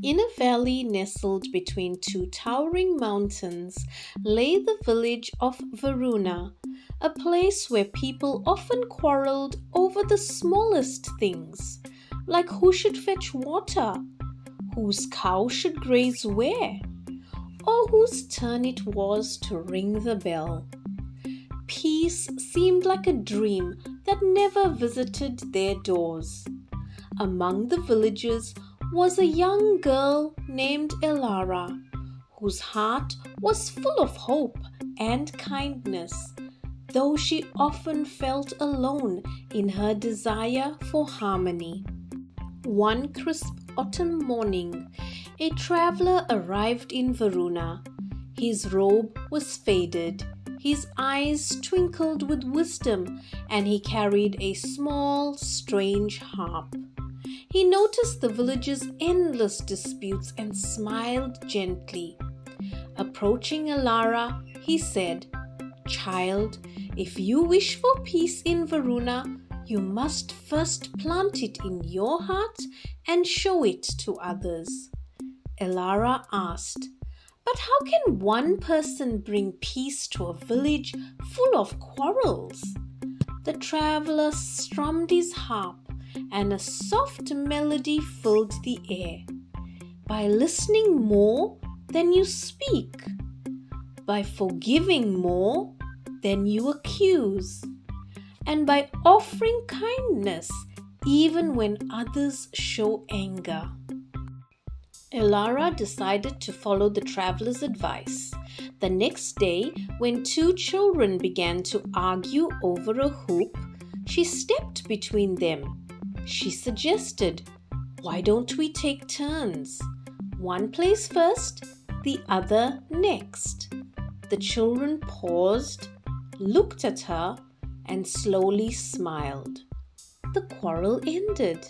In a valley nestled between two towering mountains lay the village of Varuna, a place where people often quarreled over the smallest things, like who should fetch water, whose cow should graze where, or whose turn it was to ring the bell. Peace seemed like a dream that never visited their doors. Among the villagers was a young girl named Elara, whose heart was full of hope and kindness, though she often felt alone in her desire for harmony. One crisp autumn morning, a traveler arrived in Varuna. His robe was faded, his eyes twinkled with wisdom, and he carried a small, strange harp. He noticed the villagers' endless disputes and smiled gently. Approaching Elara, he said, "Child, if you wish for peace in Varuna, you must first plant it in your heart and show it to others." Elara asked, "But how can one person bring peace to a village full of quarrels?" The traveler strummed his harp, and a soft melody filled the air. "By listening more than you speak, by forgiving more than you accuse, and by offering kindness even when others show anger." Elara decided to follow the traveler's advice. The next day, when two children began to argue over a hoop, she stepped between them. She suggested, "Why don't we take turns? One plays first, the other next." The children paused, looked at her, and slowly smiled. The quarrel ended.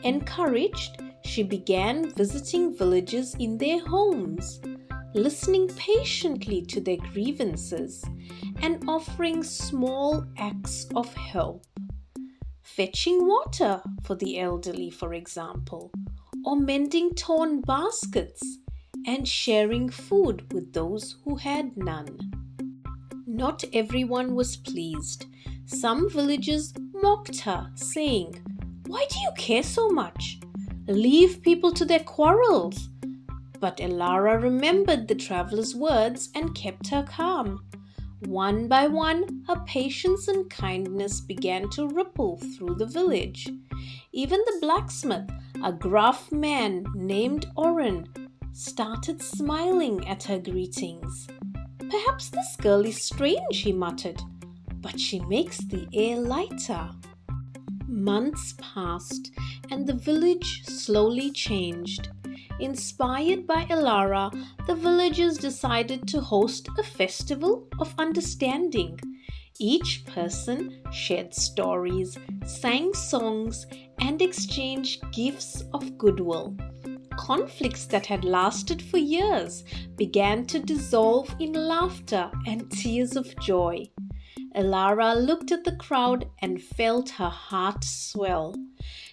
Encouraged, she began visiting villagers in their homes, listening patiently to their grievances, and offering small acts of help. Fetching water for the elderly, for example, or mending torn baskets, and sharing food with those who had none. Not everyone was pleased. Some villagers mocked her, saying, "Why do you care so much? Leave people to their quarrels." But Elara remembered the traveler's words and kept her calm. One by one, her patience and kindness began to ripple through the village. Even the blacksmith, a gruff man named Oren, started smiling at her greetings. "Perhaps this girl is strange," he muttered, "but she makes the air lighter." Months passed, and the village slowly changed. Inspired by Elara, the villagers decided to host a festival of understanding. Each person shared stories, sang songs, and exchanged gifts of goodwill. Conflicts that had lasted for years began to dissolve in laughter and tears of joy. Elara looked at the crowd and felt her heart swell.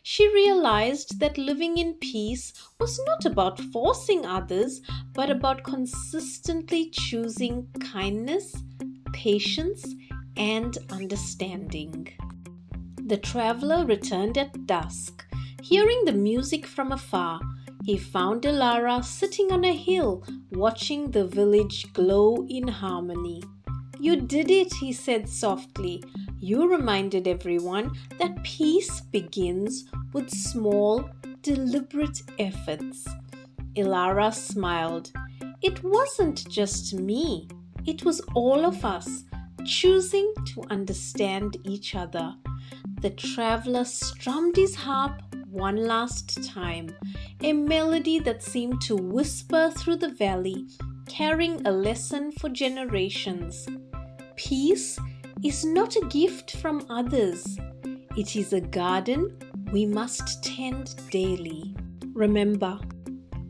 She realized that living in peace was not about forcing others, but about consistently choosing kindness, patience, and understanding. The traveler returned at dusk. Hearing the music from afar, he found Elara sitting on a hill, watching the village glow in harmony. "You did it," he said softly. "You reminded everyone that peace begins with small, deliberate efforts." Elara smiled. "It wasn't just me. It was all of us, choosing to understand each other." The traveler strummed his harp one last time, a melody that seemed to whisper through the valley, carrying a lesson for generations. Peace is not a gift from others. It is a garden we must tend daily. Remember,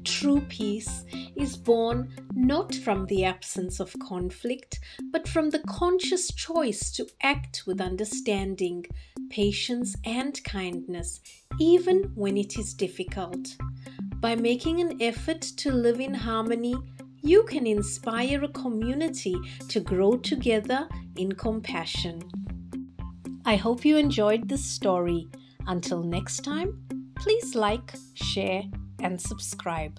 true peace is born not from the absence of conflict, but from the conscious choice to act with understanding, patience, and kindness, even when it is difficult. By making an effort to live in harmony, you can inspire a community to grow together in compassion. I hope you enjoyed this story. Until next time, please like, share, and subscribe.